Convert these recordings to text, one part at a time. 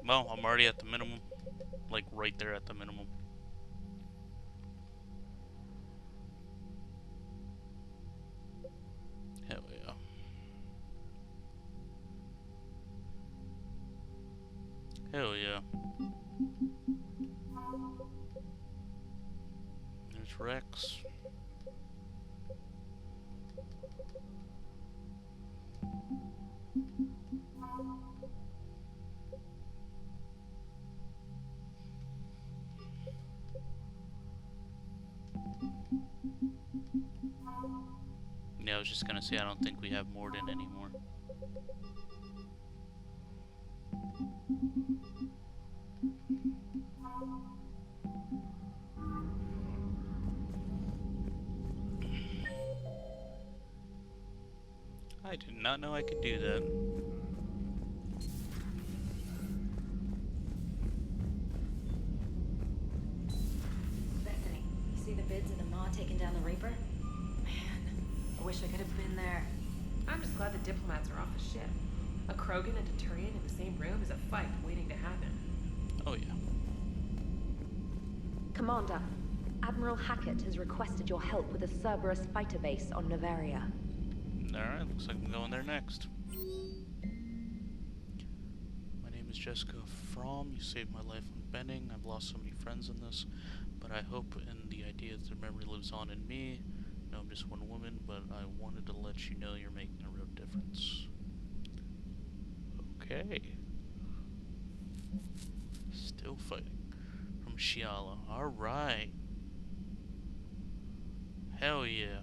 Well, I'm already at the minimum. Like, right there at the minimum. Hell yeah. Hell yeah. There's Rex. Yeah, I was just gonna say, I don't think we have Morden anymore. I did not know I could do that. Bethany, you see the vids of the Maw taking down the Reaper? Man, I wish I could have been there. I'm just glad the diplomats are off the ship. A Krogan and a Turian in the same room is a fight waiting to happen. Oh yeah. Commander, Admiral Hackett has requested your help with a Cerberus fighter base on Novaria. Alright, looks like I'm going there next. My name is Jessica Fromm. You saved my life on Benning. I've lost so many friends in this, but I hope in the idea that their memory lives on in me. No, I'm just one woman, but I wanted to let you know you're making a real difference. Okay. Still fighting. From Shiala. Alright. Hell yeah.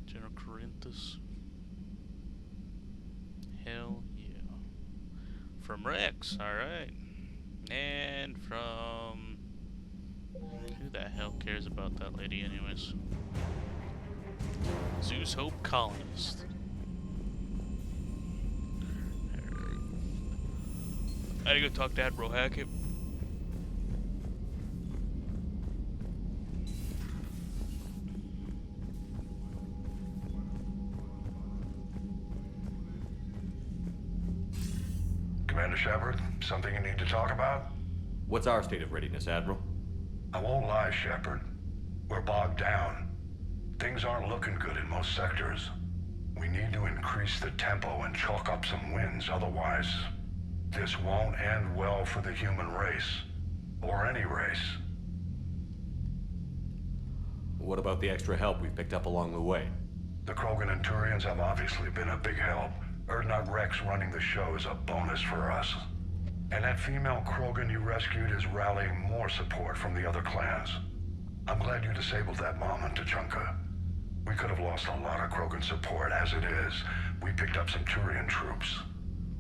General Corinthus. Hell yeah. From Rex, alright. And from... Who the hell cares about that lady anyways? Zeus Hope Colonist. Alright. I gotta go talk to Admiral Hackett. Commander Shepard, something you need to talk about? What's our state of readiness, Admiral? I won't lie, Shepard. We're bogged down. Things aren't looking good in most sectors. We need to increase the tempo and chalk up some wins, otherwise, this won't end well for the human race. Or any race. What about the extra help we picked up along the way? The Krogan and Turians have obviously been a big help. Urdnot Rex running the show is a bonus for us. And that female Krogan you rescued is rallying more support from the other clans. I'm glad you disabled that mom on Tuchanka. We could have lost a lot of Krogan support. As it is, we picked up some Turian troops.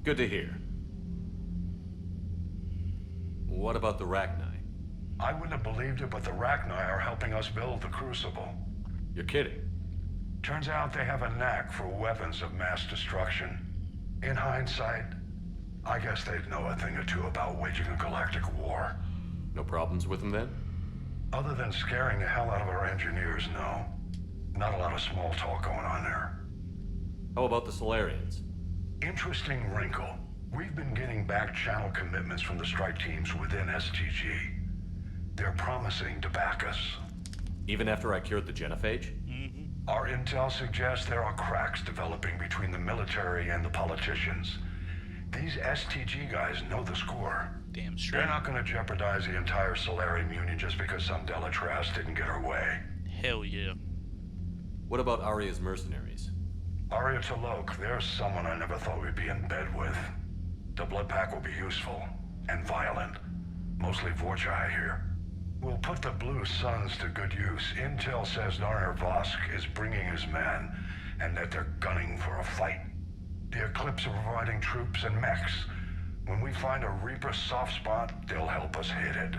Good to hear. What about the Rachni? I wouldn't have believed it, but the Rachni are helping us build the Crucible. You're kidding. Turns out they have a knack for weapons of mass destruction. In hindsight, I guess they'd know a thing or two about waging a galactic war. No problems with them then? Other than scaring the hell out of our engineers, no. Not a lot of small talk going on there. How about the Solarians? Interesting wrinkle. We've been getting back channel commitments from the strike teams within STG. They're promising to back us. Even after I cured the genophage? Our intel suggests there are cracks developing between the military and the politicians. These STG guys know the score. Damn straight. They're not going to jeopardize the entire Solarian Union just because some Delatras didn't get her way. Hell yeah. What about Arya's mercenaries? Arya T'Loak, there's someone I never thought we'd be in bed with. The Blood Pack will be useful and violent. Mostly Vorcha here. We'll put the Blue Suns to good use. Intel says Narmer Vosk is bringing his men, and that they're gunning for a fight. The Eclipse are providing troops and mechs. When we find a Reaper soft spot, they'll help us hit it.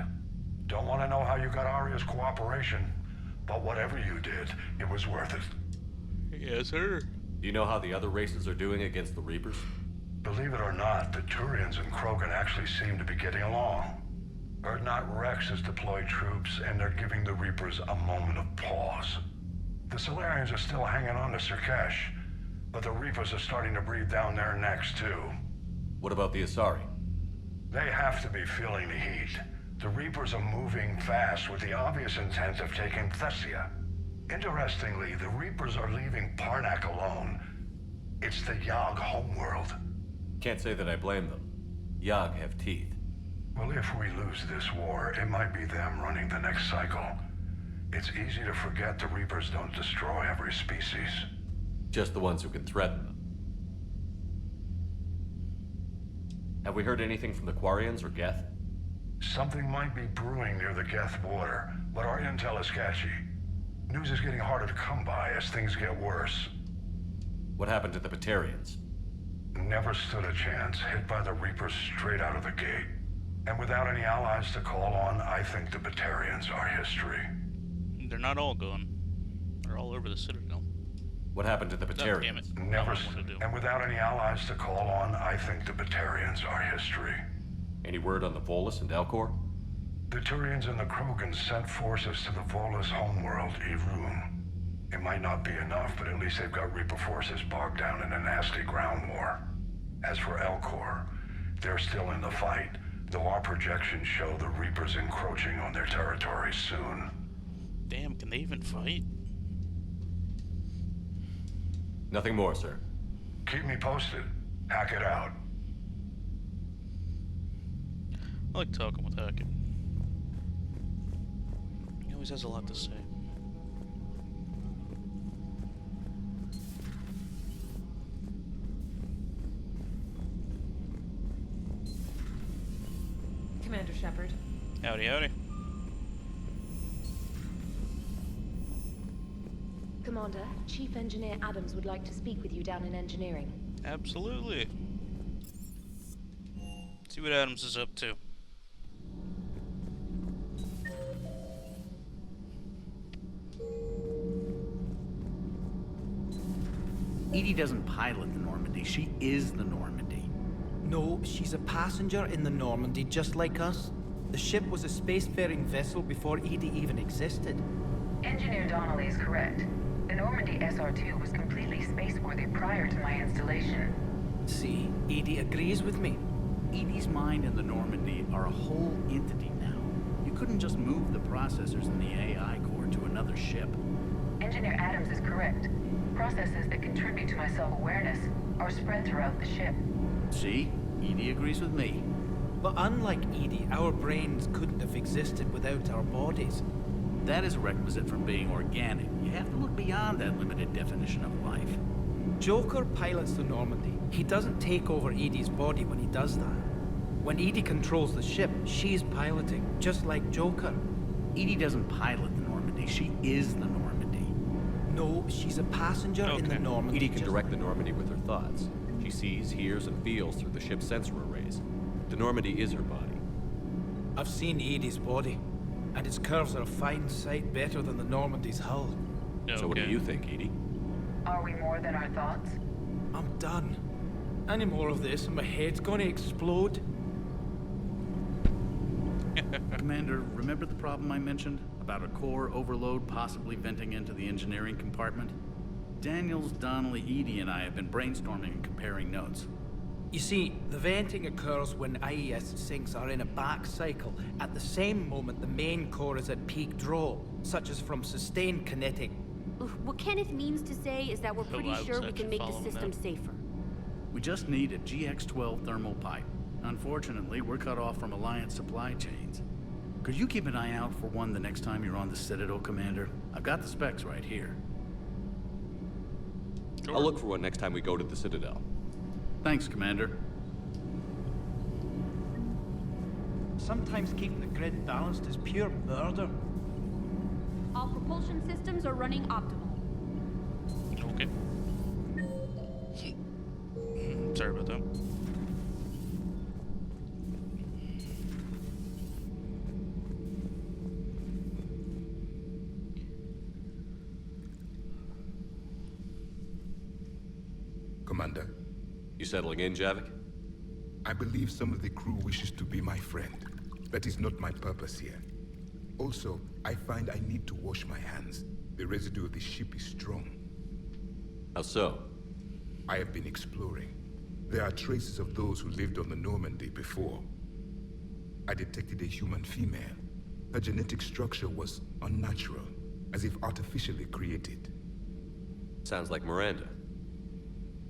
Don't want to know how you got Arya's cooperation, but whatever you did, it was worth it. Yes, sir. Do you know how the other races are doing against the Reapers? Believe it or not, the Turians and Krogan actually seem to be getting along. Urdnot Rex has deployed troops, and they're giving the Reapers a moment of pause. The Solarians are still hanging on to Sirkesh, but the Reapers are starting to breathe down their necks, too. What about the Asari? They have to be feeling the heat. The Reapers are moving fast with the obvious intent of taking Thessia. Interestingly, the Reapers are leaving Parnak alone. It's the Yogg homeworld. Can't say that I blame them. Yogg have teeth. Well, if we lose this war, it might be them running the next cycle. It's easy to forget the Reapers don't destroy every species. Just the ones who can threaten them. Have we heard anything from the Quarians or Geth? Something might be brewing near the Geth border, but our intel is sketchy. News is getting harder to come by as things get worse. What happened to the Batarians? Never stood a chance, hit by the Reapers straight out of the gate. And without any allies to call on, I think the Batarians are history. They're not all gone. They're all over the Citadel. What happened to the God Batarians? damn it. Never What to do. and without any allies to call on, I think the Batarians are history. Any word on the Volus and Elcor? The Turians and the Krogans sent forces to the Volus homeworld, Irun. It might not be enough, but at least they've got Reaper forces bogged down in a nasty ground war. As for Elcor, they're still in the fight, though our projections show the Reapers encroaching on their territory soon. Damn, can they even fight? Nothing more, sir. Keep me posted. Hack it out. I like talking with Hackett. He always has a lot to say. Commander Shepard. Howdy, howdy. Commander, Chief Engineer Adams would like to speak with you down in engineering. Absolutely. See what Adams is up to. Edie doesn't pilot the Normandy, she is the Normandy. No, she's a passenger in the Normandy, just like us. The ship was a spacefaring vessel before Edie even existed. Engineer Donnelly is correct. The Normandy SR-2 was completely spaceworthy prior to my installation. See, Edie agrees with me. Edie's mind and the Normandy are a whole entity now. You couldn't just move the processors in the AI core to another ship. Engineer Adams is correct. Processes that contribute to my self-awareness are spread throughout the ship. See? Edie agrees with me. But unlike Edie, our brains couldn't have existed without our bodies. That is a requisite for being organic. You have to look beyond that limited definition of life. Joker pilots the Normandy. He doesn't take over Edie's body when he does that. When Edie controls the ship, she's piloting, just like Joker. Edie doesn't pilot the Normandy, she is the Normandy. No, she's a passenger in the Okay. Normandy. Edie can just- direct the Normandy with her thoughts. She sees, hears, and feels through the ship's sensor arrays. The Normandy is her body. I've seen Edie's body, and its curves are a fine sight better than the Normandy's hull. So what do you think, Edie? Are we more than our thoughts? I'm done. Any more of this and my head's gonna explode. Commander, remember the problem I mentioned? About a core overload possibly venting into the engineering compartment? Daniels, Donnelly, Edie, and I have been brainstorming and comparing notes. You see, the venting occurs when IES sinks are in a back cycle at the same moment the main core is at peak draw, such as from sustained kinetic. What Kenneth means to say is that we're pretty I was sure we actually can make the following system that. safer. We just need a GX-12 thermal pipe. Unfortunately, we're cut off from Alliance supply chains. Could you keep an eye out for one the next time you're on the Citadel, Commander? I've got the specs right here. Sure. I'll look for one next time we go to the Citadel. Thanks, Commander. Sometimes keeping the grid balanced is pure murder. All propulsion systems are running optimal. Okay. Sorry about that. Commander, You settling in, Javik? I believe some of the crew wishes to be my friend. That is not my purpose here. Also, I find I need to wash my hands. The residue of the ship is strong. How so? I have been exploring. There are traces of those who lived on the Normandy before. I detected a human female. Her genetic structure was unnatural, as if artificially created. Sounds like Miranda.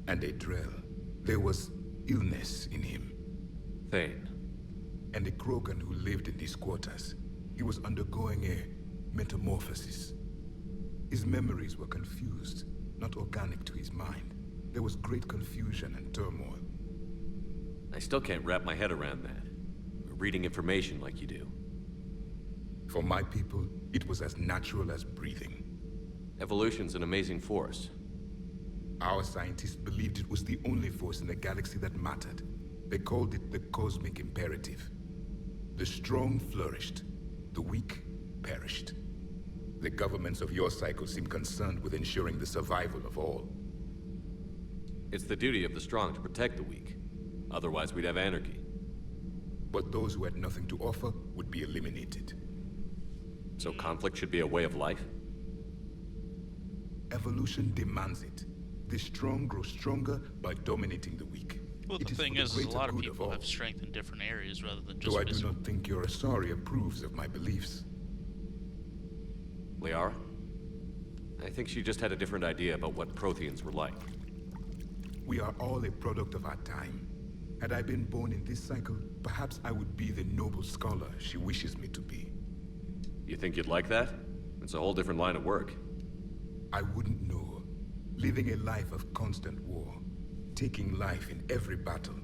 And a Drell. There was illness in him. Thane. And a Krogan who lived in these quarters. He was undergoing a metamorphosis. His memories were confused, not organic to his mind. There was great confusion and turmoil. I still can't wrap my head around that. Reading information like you do. For my people, it was as natural as breathing. Evolution's an amazing force. Our scientists believed it was the only force in the galaxy that mattered. They called it the cosmic imperative. The strong flourished, the weak perished. The governments of your cycle seem concerned with ensuring the survival of all. It's the duty of the strong to protect the weak. Otherwise, we'd have anarchy. But those who had nothing to offer would be eliminated. So conflict should be a way of life? Evolution demands it. The strong grow stronger by dominating the weak. Well, the thing is, a lot of people have strength in different areas rather than just Though I do not think your Asari approves of my beliefs. Liara? I think she just had a different idea about what Protheans were like. We are all a product of our time. Had I been born in this cycle, perhaps I would be the noble scholar she wishes me to be. You think you'd like that? It's a whole different line of work. I wouldn't know. Living a life of constant war. Taking life in every battle.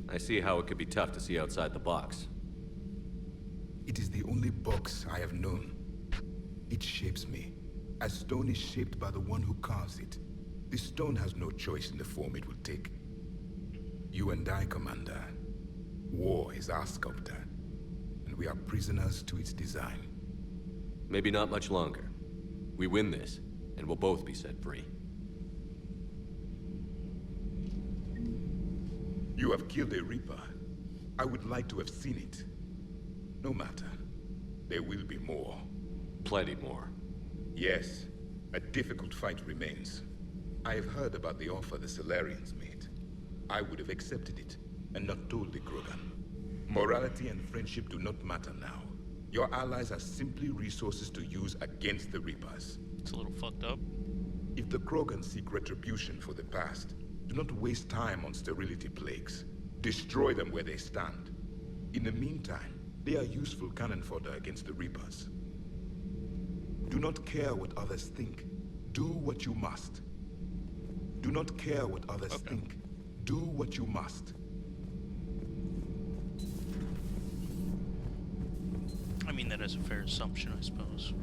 I see how it could be tough to see outside the box. It is the only box I have known. It shapes me, as stone is shaped by the one who carves it. This stone has no choice in the form it will take. You and I, Commander. War is our sculptor, and we are prisoners to its design. Maybe not much longer. We win this, and we'll both be set free. You have killed a Reaper. I would like to have seen it. No matter. There will be more. Plenty more. Yes. A difficult fight remains. I have heard about the offer the Salarians made. I would have accepted it, and not told the Krogan. Morality and friendship do not matter now. Your allies are simply resources to use against the Reapers. It's a little fucked up. If the Krogan seek retribution for the past, do not waste time on sterility plagues. Destroy them where they stand. In the meantime, they are useful cannon fodder against the Reapers. Do not care what others think. Do what you must. Do not care what others think. Do what you must. I mean, that is a fair assumption, I suppose.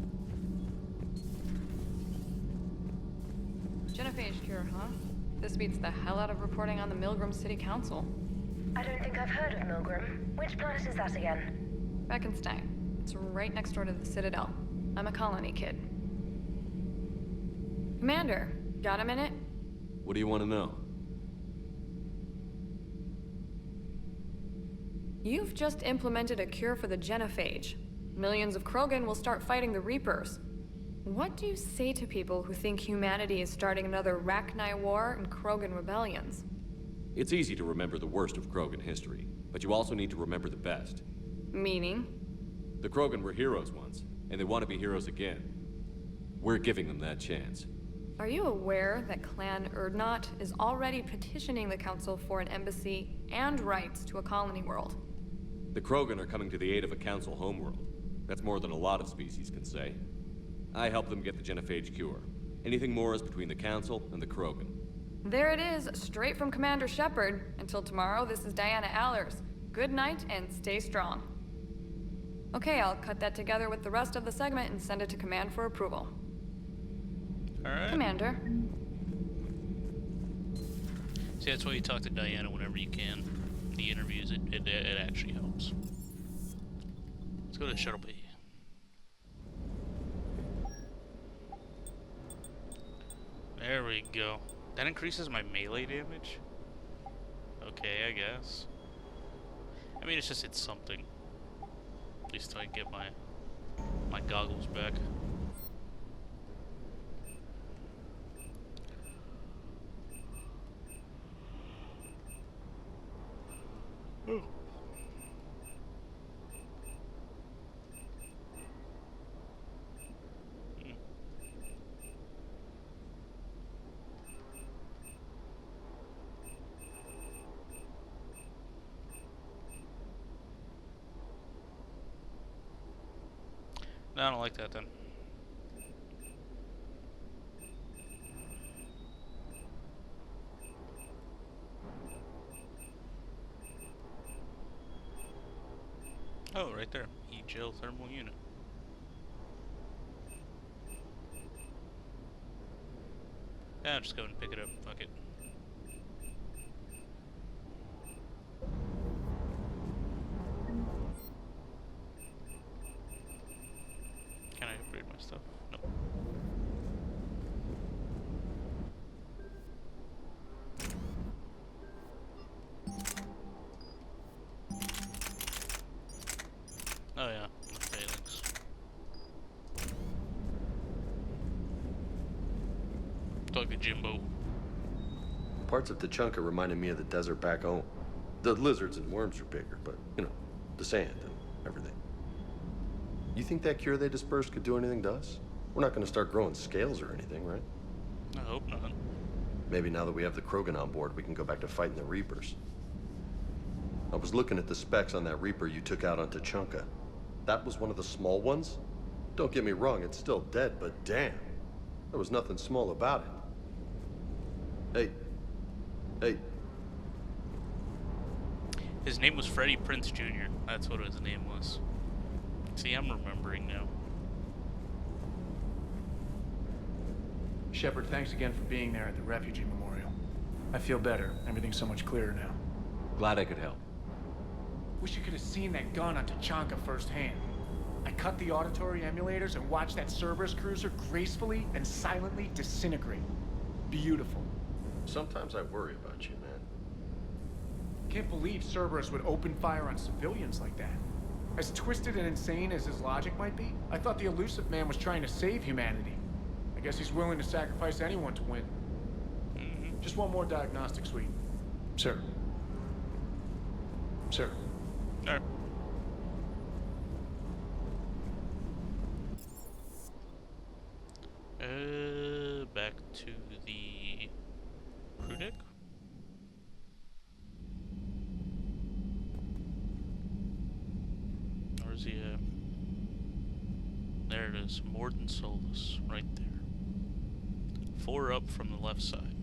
Genophage cure, huh? This beats the hell out of reporting on the Milgram City Council. I don't think I've heard of Milgram. Which planet is that again? Beckenstein. It's right next door to the Citadel. I'm a colony kid. Commander, got a minute? What do you want to know? You've just implemented a cure for the genophage. Millions of Krogan will start fighting the Reapers. What do you say to people who think humanity is starting another Rachni War and Krogan rebellions? It's easy to remember the worst of Krogan history, but you also need to remember the best. Meaning? The Krogan were heroes once, and they want to be heroes again. We're giving them that chance. Are you aware that Clan Urdnot is already petitioning the Council for an embassy and rights to a colony world? The Krogan are coming to the aid of a Council homeworld. That's more than a lot of species can say. I help them get the genophage cure. Anything more is between the Council and the Krogan. There it is, straight from Commander Shepard. Until tomorrow, this is Diana Allers. Good night and stay strong. Okay, I'll cut that together with the rest of the segment and send it to Command for approval. Alright. Commander. See, that's why you talk to Diana whenever you can. The interviews, it actually helps. Let's go to Shuttle Bay. There we go. That increases my melee damage? Okay, I guess. I mean, it's something. At least I get my goggles back. Oh. No, I don't like that then. Oh, right there. E-geothermal unit. Yeah, I'll just go and pick it up. Fuck it. Can I upgrade my stuff? No. Oh yeah, the failings. Talk to Jimbo. Parts of Tachanka reminded me of the desert back home. The lizards and worms are bigger, but, you know, the sand and everything. You think that cure they dispersed could do anything to us? We're not going to start growing scales or anything, right? I hope not. Maybe now that we have the Krogan on board, we can go back to fighting the Reapers. I was looking at the specs on that Reaper you took out on Tachanka. That was one of the small ones? Don't get me wrong, it's still dead, but damn. There was nothing small about it. Hey. His name was Freddie Prinze Jr. That's what his name was. See, I'm remembering now. Shepard, thanks again for being there at the Refugee Memorial. I feel better. Everything's so much clearer now. Glad I could help. Wish you could have seen that gun on Tachanka firsthand. I cut the auditory emulators and watched that Cerberus cruiser gracefully and silently disintegrate. Beautiful. Sometimes I worry about you, man. Can't believe Cerberus would open fire on civilians like that. As twisted and insane as his logic might be, I thought the Illusive Man was trying to save humanity. I guess he's willing to sacrifice anyone to win. Just one more diagnostic suite. Sir. Sir. Alright. Back to the crew deck. Where's he at? There it is, Mordin Solus, right there. 4 up from the left side.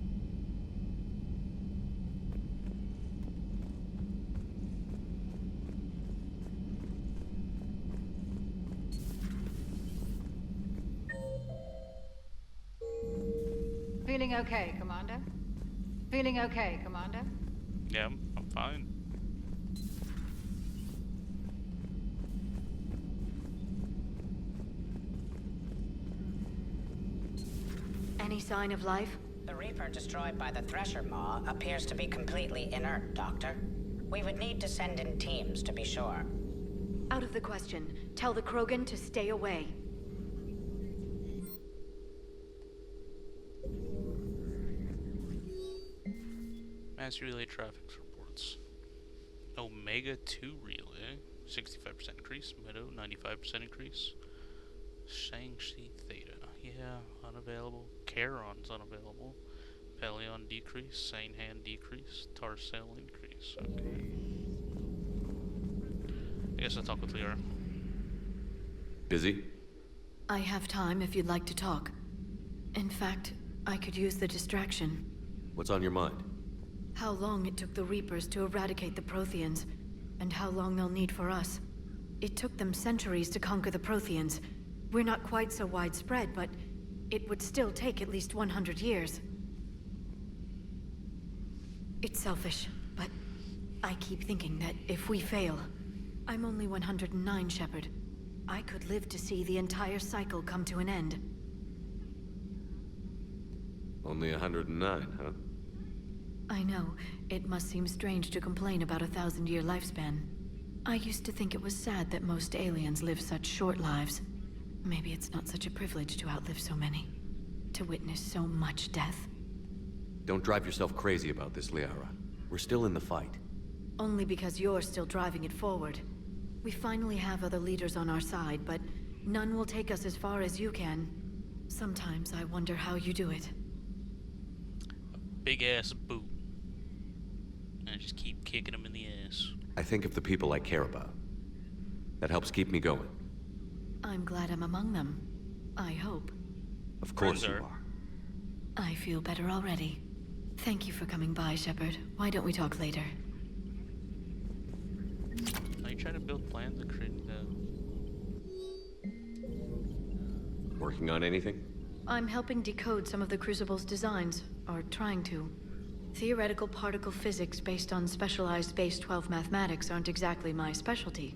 Feeling okay, Commander? Feeling okay, Commander? Yeah, I'm fine. Any sign of life? The Reaper destroyed by the Thresher Maw appears to be completely inert, Doctor. We would need to send in teams to be sure. Out of the question. Tell the Krogan to stay away. Mass relay traffic reports. Omega 2 relay, 65% increase. Meadow, 95% increase. Shang-Chi Theta, yeah, unavailable. Charon's unavailable. Pelion decrease. Sanehan decrease. Tarcell increase. Okay. I guess I'll talk with Liara. Busy? I have time if you'd like to talk. In fact, I could use the distraction. What's on your mind? How long it took the Reapers to eradicate the Protheans, and how long they'll need for us. It took them centuries to conquer the Protheans. We're not quite so widespread, but it would still take at least 100 years. It's selfish, but I keep thinking that if we fail... I'm only 109, Shepard. I could live to see the entire cycle come to an end. Only 109, huh? I know. It must seem strange to complain about a 1,000-year lifespan. I used to think it was sad that most aliens live such short lives. Maybe it's not such a privilege to outlive so many. To witness so much death. Don't drive yourself crazy about this, Liara. We're still in the fight. Only because you're still driving it forward. We finally have other leaders on our side, but none will take us as far as you can. Sometimes I wonder how you do it. Big ass boot. And I just keep kicking him in the ass. I think of the people I care about. That helps keep me going. I'm glad I'm among them. I hope. Of course you are. I feel better already. Thank you for coming by, Shepard. Why don't we talk later? Are you trying to build plans to create Working on anything? I'm helping decode some of the Crucible's designs, or trying to. Theoretical particle physics based on specialized Base 12 mathematics aren't exactly my specialty.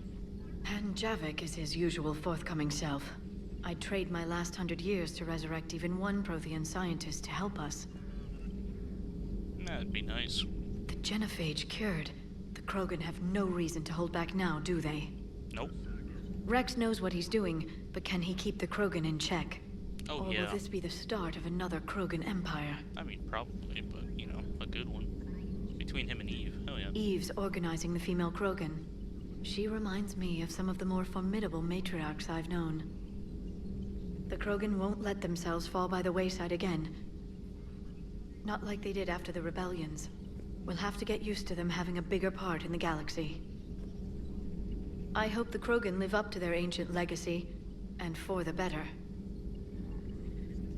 And Javik is his usual forthcoming self. I'd trade my last 100 years to resurrect even one Prothean scientist to help us. That'd be nice. The genophage cured. The Krogan have no reason to hold back now, do they? Nope. Rex knows what he's doing, but can he keep the Krogan in check? Oh, or yeah. will this be the start of another Krogan empire? I mean, probably, but, you know, a good one. Between him and Eve, hell yeah. Eve's organizing the female Krogan. She reminds me of some of the more formidable matriarchs I've known. The Krogan won't let themselves fall by the wayside again. Not like they did after the rebellions. We'll have to get used to them having a bigger part in the galaxy. I hope the Krogan live up to their ancient legacy, and for the better.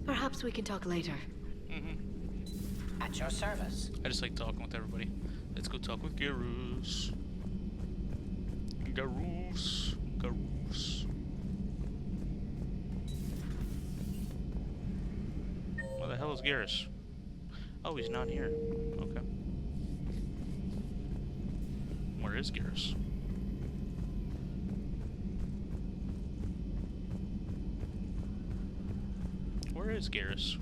Perhaps we can talk later. At your service. I just like talking with everybody. Let's go talk with Garrus. Garrus. Garrus. Where the hell is Garrus? Oh, he's not here. Okay. Where is Garrus? Where is Garrus?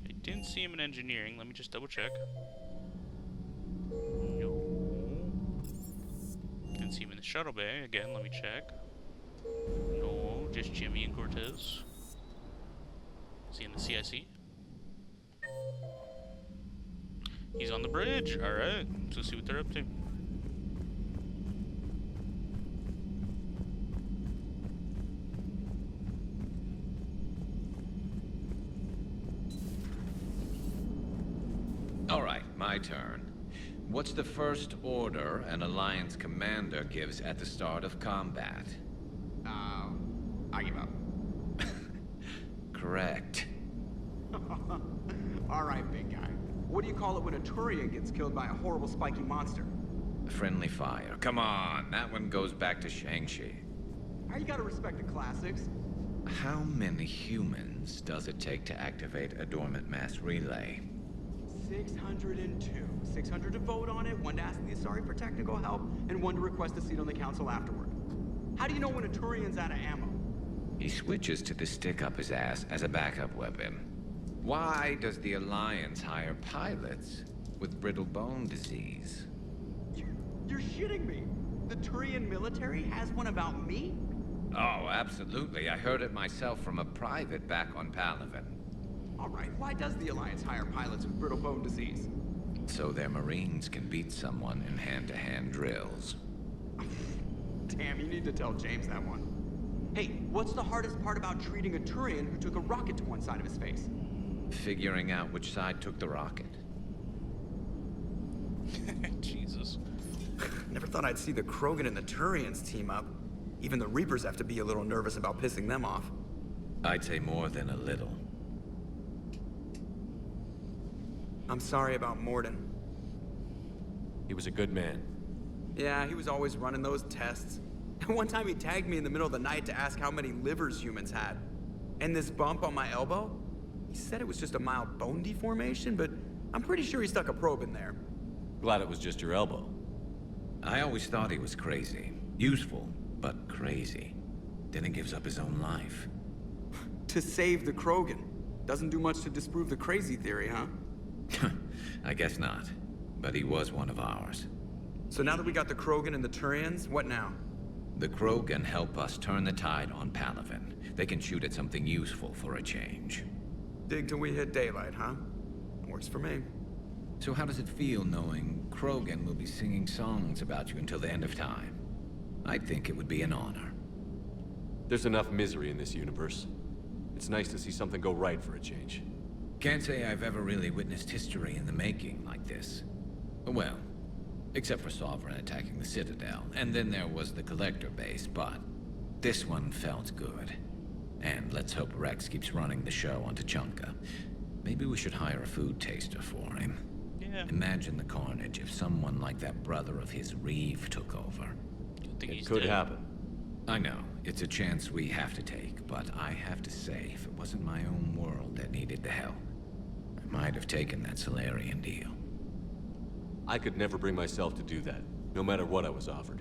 I didn't see him in engineering. Let me just double check. No. Didn't see him in the shuttle bay. Again, let me check. No, just Jimmy and Cortez. Is he in the CIC? He's on the bridge. Alright, let's see what they're up to. All right, my turn. What's the first order an Alliance commander gives at the start of combat? I give up. Correct. All right, big guy. What do you call it when a Turian gets killed by a horrible spiky monster? Friendly fire. Come on, that one goes back to Shang-Chi. You gotta respect the classics. How many humans does it take to activate a dormant mass relay? 602. 600 to vote on it, one to ask the Asari for technical help, and one to request a seat on the council afterward. How do you know when a Turian's out of ammo? He switches to the stick up his ass as a backup weapon. Why does the Alliance hire pilots with brittle bone disease? You're shitting me. The Turian military has one about me? Oh, absolutely. I heard it myself from a private back on Palaven. All right, why does the Alliance hire pilots with brittle bone disease? So their Marines can beat someone in hand-to-hand drills. Damn, you need to tell James that one. Hey, what's the hardest part about treating a Turian who took a rocket to one side of his face? Figuring out which side took the rocket. Jesus. Never thought I'd see the Krogan and the Turians team up. Even the Reapers have to be a little nervous about pissing them off. I'd say more than a little. I'm sorry about Mordin. He was a good man. Yeah, he was always running those tests. And one time he tagged me in the middle of the night to ask how many livers humans had. And this bump on my elbow? He said it was just a mild bone deformation, but I'm pretty sure he stuck a probe in there. Glad it was just your elbow. I always thought he was crazy. Useful, but crazy. Then he gives up his own life. To save the Krogan. Doesn't do much to disprove the crazy theory, huh? I guess not. But he was one of ours. So now that we got the Krogan and the Turians, what now? The Krogan help us turn the tide on Palaven. They can shoot at something useful for a change. Dig till we hit daylight, huh? Works for me. So how does it feel knowing Krogan will be singing songs about you until the end of time? I think it would be an honor. There's enough misery in this universe. It's nice to see something go right for a change. Can't say I've ever really witnessed history in the making like this. Well, except for Sovereign attacking the Citadel, and then there was the Collector base, but this one felt good. And let's hope Rex keeps running the show on Tuchanka. Maybe we should hire a food taster for him. Yeah. Imagine the carnage if someone like that brother of his, Reeve, took over. It could happen. I know, it's a chance we have to take, but I have to say, if it wasn't my own world that needed the help, I might have taken that Solarian deal. I could never bring myself to do that, no matter what I was offered.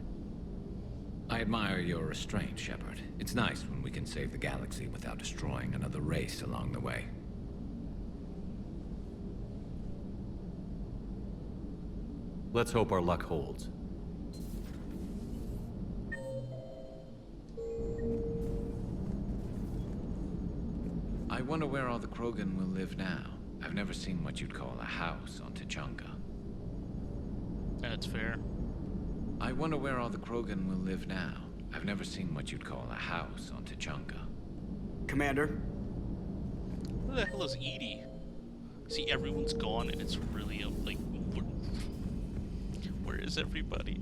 I admire your restraint, Shepard. It's nice when we can save the galaxy without destroying another race along the way. Let's hope our luck holds. I wonder where all the Krogan will live now. I've never seen what you'd call a house on Tuchanka. That's fair. I wonder where all the Krogan will live now. I've never seen what you'd call a house on Tuchanka. Commander? Who the hell is Edie? See, everyone's gone and it's really, like, where is everybody?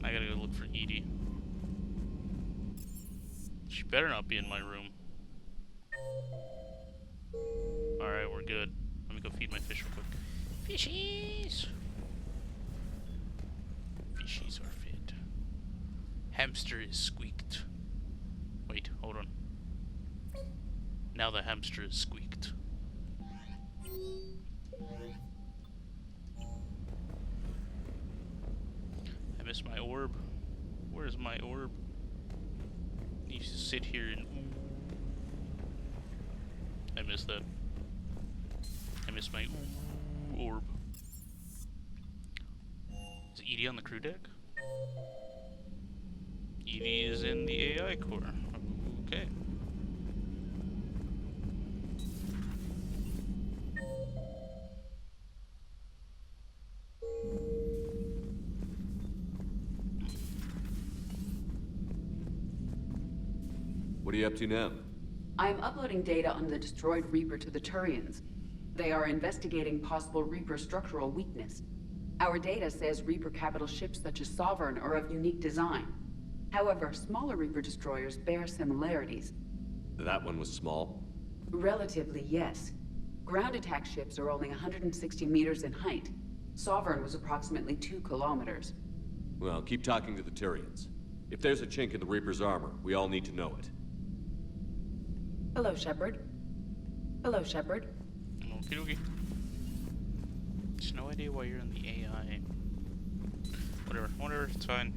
I gotta go look for Edie. She better not be in my room. Alright, we're good. Let me go feed my fish real quick. Fishies! Fishies are fed. Hamster is squeaked. Wait, hold on. Now the hamster is squeaked. I miss my orb. Where's my orb? It needs to sit here and... I miss that. I miss my orb. Is Edie on the crew deck? Edie is in the AI core. Okay. What are you up to now? I am uploading data on the destroyed Reaper to the Turians. They are investigating possible Reaper structural weakness. Our data says Reaper capital ships such as Sovereign are of unique design. However, smaller Reaper destroyers bear similarities. That one was small? Relatively, yes. Ground attack ships are only 160 meters in height. Sovereign was approximately 2 kilometers. Well, keep talking to the Turians. If there's a chink in the Reaper's armor, we all need to know it. Hello, Shepard. Hello, Shepard. Okie dokie. Just no idea why you're in the AI. Whatever, it's fine.